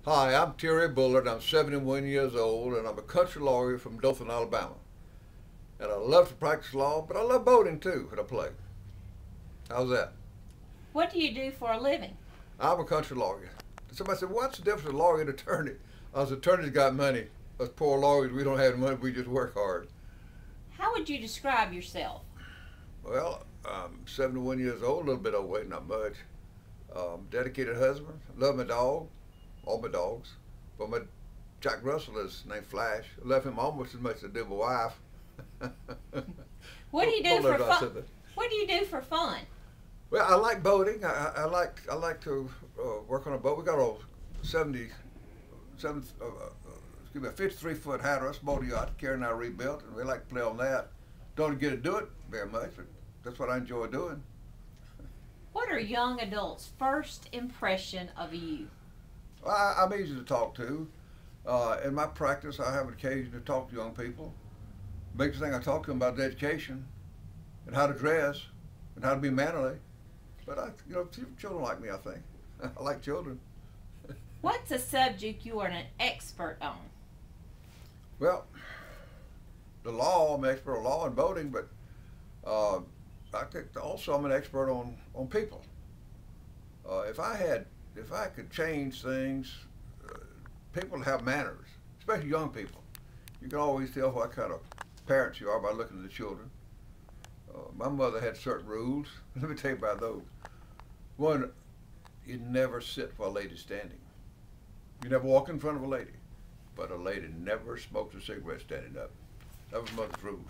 Hi, I'm Terry Bullard. I'm 71 years old, and I'm a country lawyer from Dothan, Alabama. And I love to practice law, but I love boating too when I play. How's that? What do you do for a living? I'm a country lawyer. Somebody said, "What's the difference of a lawyer and attorney?" Us attorneys got money. Us poor lawyers, we don't have money. We just work hard. How would you describe yourself? Well, I'm 71 years old, a little bit overweight, not much. Dedicated husband. Love my dog, all my dogs. But my Jack Russell is named Flash. I love him almost as much as I do my wife. What do you do Don't for let I fun? said that. What do you do for fun? Well, I like boating. I like to work on a boat. We got a 77, excuse me, a 53-foot Hatteras motor yacht. Karen and I rebuilt, and we like to play on that. Don't get to do it very much, but that's what I enjoy doing. What are young adults' first impression of you? I'm easy to talk to. In my practice, I have an occasion to talk to young people. Biggest thing I talk to them about is education and how to dress and how to be manly. But children like me. I think I like children. What's a subject you are an expert on? Well, the law. I'm an expert on law and voting, but uh, I think also I'm an expert on people. If I could change things, uh, people have manners, especially young people. You can always tell what kind of parents you are by looking at the children. My mother had certain rules. Let me tell you about those. One, you never sit while a lady's standing. You never walk in front of a lady. But a lady never smokes a cigarette standing up. That was mother's rules.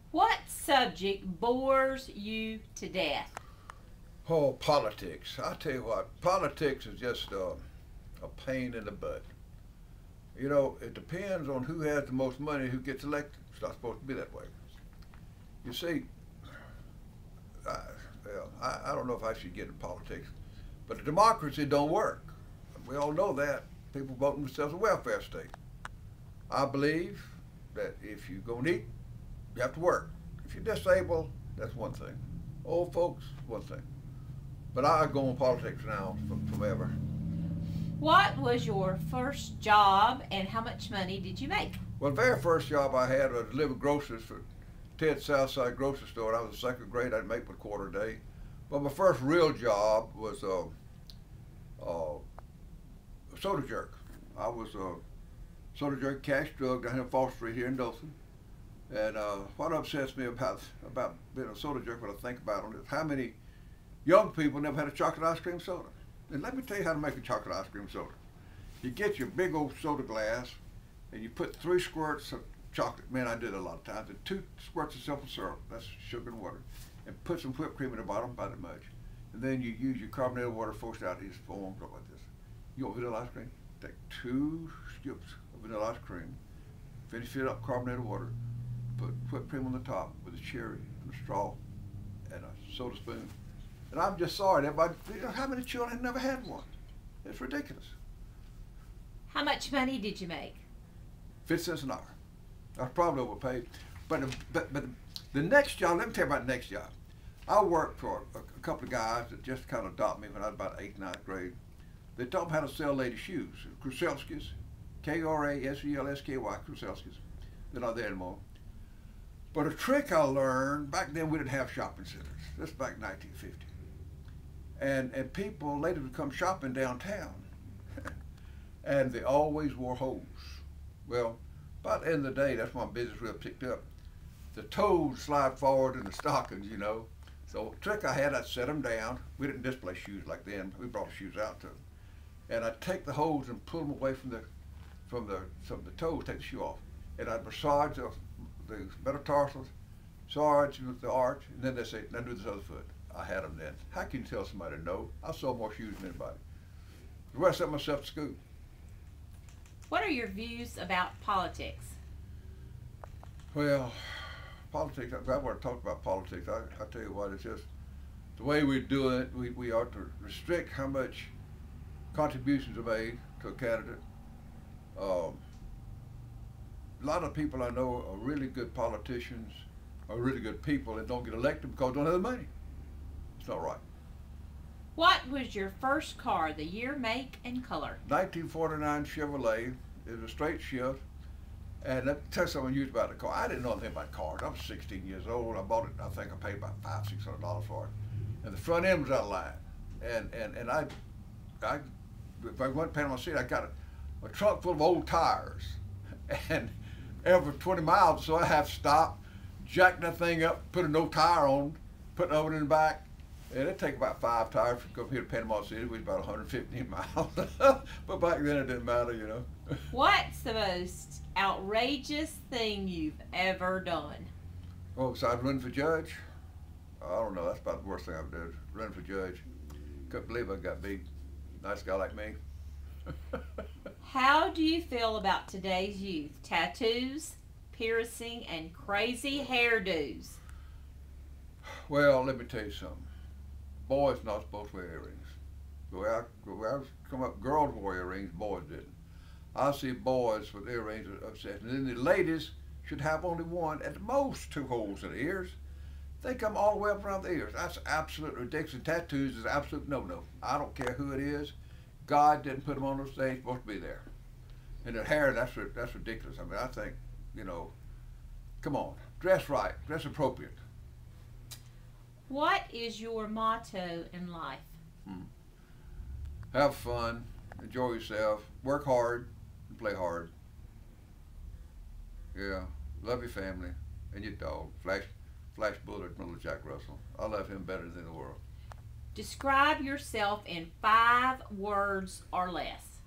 What subject bores you to death? Oh, politics. I tell you what, politics is just a pain in the butt. You know, it depends on who has the most money, who gets elected. It's not supposed to be that way. You see, I, I don't know if I should get in politics, but the democracy don't work. We all know that. People vote themselves a welfare state. I believe that if you're going to eat, you have to work. If you're disabled, that's one thing. Old folks, one thing. But I go on politics now from ever. What was your first job and how much money did you make? Well, the very first job I had was delivering groceries for Ted's Southside grocery store. I was in second grade. I'd make a quarter a day. But my first real job was a soda jerk. I was a soda jerk cash drug down here on Fall Street here in Dothan. And what upsets me about being a soda jerk, when I think about it, is how many young people never had a chocolate ice cream soda. And let me tell you how to make a chocolate ice cream soda. You get your big old soda glass, and you put 3 squirts of chocolate. Man, I did it a lot of times. And 2 squirts of simple syrup. That's sugar and water. And put some whipped cream in the bottom, about that much. And then you use your carbonated water, forced out these foams, like this. You want vanilla ice cream? Take 2 scoops of vanilla ice cream, finish it up carbonated water, put whipped cream on the top with a cherry and a straw and a soda spoon. And I'm just sorry, everybody, you know, how many children have never had one? It's ridiculous. How much money did you make? 50 cents an hour. I was probably overpaid. But the next job, let me tell you about the next job. I worked for a couple of guys that just kind of adopted me when I was about 8th, 9th grade. They taught me how to sell ladies' shoes. Kruselskis, Kraselsky, Kruselskis. They're not there anymore. But a trick I learned, back then we didn't have shopping centers. This is back in 1950. And people, ladies would come shopping downtown. And they always wore hose. Well, by the end of the day, that's when my business really picked up. The toes slide forward in the stockings, you know. So the trick I had, I'd set them down. We didn't display shoes like then. We brought the shoes out to them. And I'd take the hose and pull them away from the toes, take the shoe off. And I'd massage the metatarsals, massage with the arch, and then they say, now do this other foot. I had them then. How can you tell somebody no? I sold more shoes than anybody. The rest I sent myself to school. What are your views about politics? Well, politics, I want to talk about politics. I tell you what, it's just the way we do it, we ought to restrict how much contributions are made to a candidate. A lot of people I know are really good politicians, are really good people, and don't get elected because they don't have the money. It's not right. What was your first car, the year, make, and color? 1949 Chevrolet. It was a straight shift. And let me tell you something used about the car. I didn't know anything about cars. I was 16 years old. I bought it. I think I paid about $500-600 for it. And the front end was out of line. And I if I went to Panama City, I got a trunk full of old tires. And every 20 miles, so I have to stop, jack that thing up, put a no tire on, put an oven in the back. And it'd take about 5 tires to go up here to Panama City, which is about 115 miles. But back then it didn't matter, you know. What's the most outrageous thing you've ever done? Oh, besides running for judge? I don't know. That's about the worst thing I've done. Running for judge. Couldn't believe I got beat. Nice guy like me. How do you feel about today's youth? Tattoos, piercing, and crazy hairdos. Well, let me tell you something. Boys not supposed to wear earrings. The way I was come up, girls wore earrings, boys didn't. I see boys with earrings obsessed. And then the ladies should have only one, at the most 2 holes in the ears. They come all the way up around the ears. That's absolutely ridiculous. And tattoos is absolute no-no. I don't care who it is. God didn't put them on those things. Supposed to be there. And the hair, that's ridiculous. I mean, I think, you know, come on, dress right, dress appropriate. What is your motto in life? Have fun, enjoy yourself, work hard, and play hard. Yeah, love your family and your dog. Flash Bullard, little Jack Russell. I love him better than the world. Describe yourself in 5 words or less.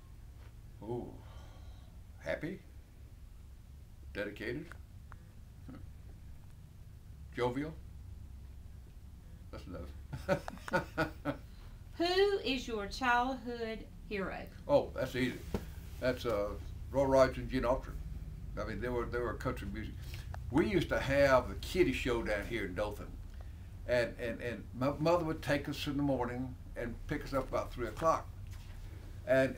Ooh, happy, dedicated, jovial. That's enough. Who is your childhood hero? Oh, that's easy. That's Roy Rogers and Gene Autry. I mean, they were country music. We used to have the kiddie show down here in Dothan, and my mother would take us in the morning and pick us up about 3 o'clock, and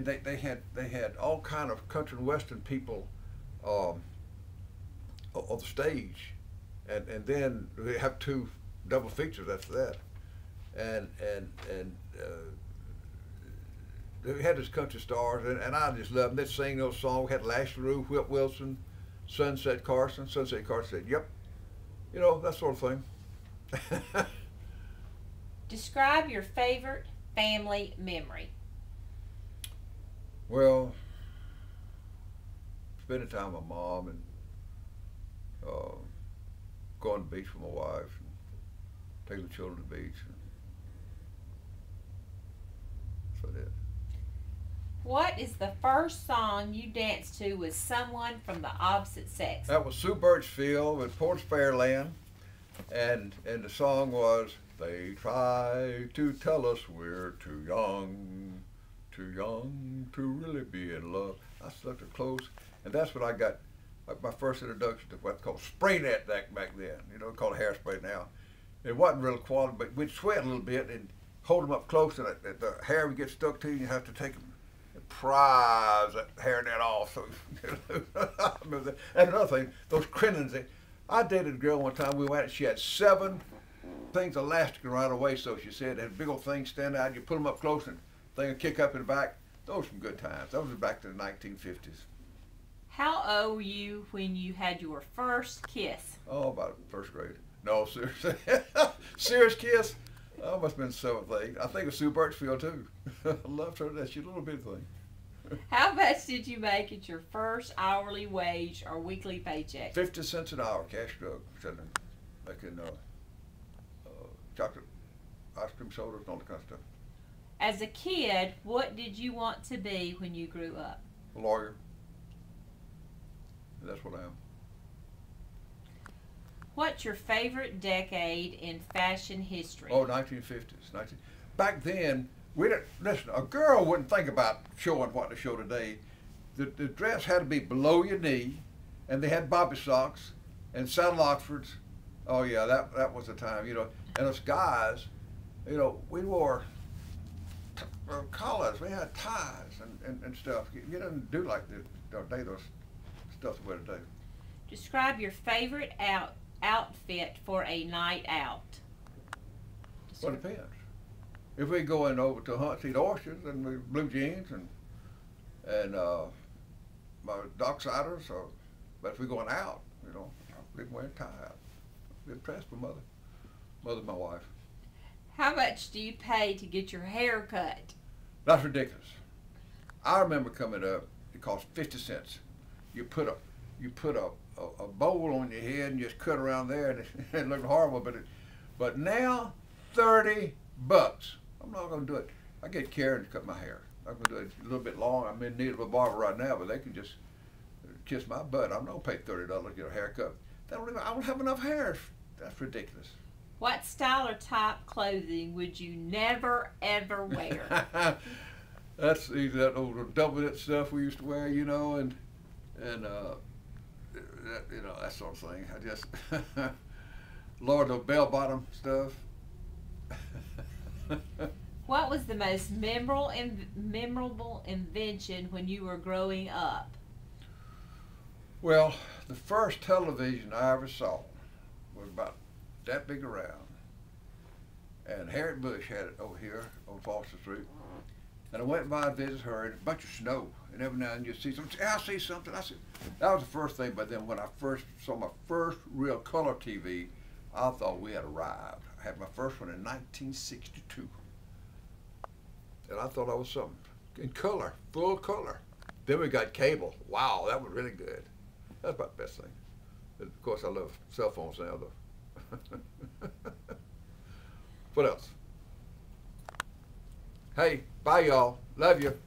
they had all kind of country and western people on the stage, and then they have 2 double features after that, and they had these country stars, and I just loved them. They'd sing those songs. We had Lash LaRue, Whip Wilson, Sunset Carson. Sunset Carson said, "Yep," you know, that sort of thing. Describe your favorite family memory. Well, spending time with my mom and going to the beach with my wife, and taking the children to the beach. That's about it. What is the first song you danced to with someone from the opposite sex? That was Sue Birchfield with Porch Fairland, and the song was, "They try to tell us we're too young to really be in love." I stuck her close, and that's when I got like my first introduction to what's called spray net back then. You know, called hairspray now. It wasn't real quality, but we'd sweat a little bit and hold them up close, and the hair would get stuck to you. You have to take them and prise that hairnet off. So, I remember that. And another thing, those crinolines. I dated a girl one time. We went. She had 7 things elastic around her waist. So she said, had big old things stand out. You put them up close, and thing would kick up in the back. Those were some good times. Those were back to the 1950s. How old were you when you had your first kiss? Oh, about 1st grade. No, seriously. Serious kiss? I must have been 7th, 8th. I think it was Sue Birchfield, too. I loved her. She's a little bitty thing. How much did you make at your first hourly wage or weekly paycheck? 50 cents an hour, cash drug. Selling, making chocolate, ice cream sodas, and all that kind of stuff. As a kid, what did you want to be when you grew up? A lawyer. And that's what I am. What's your favorite decade in fashion history? Oh, 1950s. Back then, we didn't, listen, a girl wouldn't think about showing what they show today. The dress had to be below your knee, and they had bobby socks and saddle Oxfords. Oh yeah, that was the time, you know. And us guys, you know, we wore collars, we had ties and stuff. You didn't do like those stuff we wear today. Describe your favorite outfit for a night out. Well, it depends. If we going over to hunt, eat oysters, then we blue jeans and my docksiders. But if we're going out, you know, I'm wearing a tie out. I'm impressed with mother, my wife. How much do you pay to get your hair cut? That's ridiculous. I remember coming up, it cost 50 cents. You put a bowl on your head and just cut around there, and it looked horrible. But now, $30. I'm not going to do it. I get Karen to cut my hair. I'm going to do it a little bit long. I'm in need of a barber right now, but they can just kiss my butt. I'm not going to pay $30 to get a haircut. I don't have enough hair. That's ridiculous. What style or type clothing would you never ever wear? That's that old double knit stuff we used to wear, you know, and that, you know, that sort of thing. I just Lord, the bell bottom stuff. What was the most memorable invention when you were growing up? Well, the first television I ever saw was about that big around, and Harriet Bush had it over here on Foster Street. And I went by and visited her, and a bunch of snow, and every now and then you see something. I see something. I said, that was the first thing. But then when I first saw my first real color TV, I thought we had arrived. I had my first one in 1962, and I thought I was something in color, full color. Then we got cable. Wow, that was really good. That's about the best thing. Of course, I love cell phones now, though. What else? Hey, bye, y'all. Love you.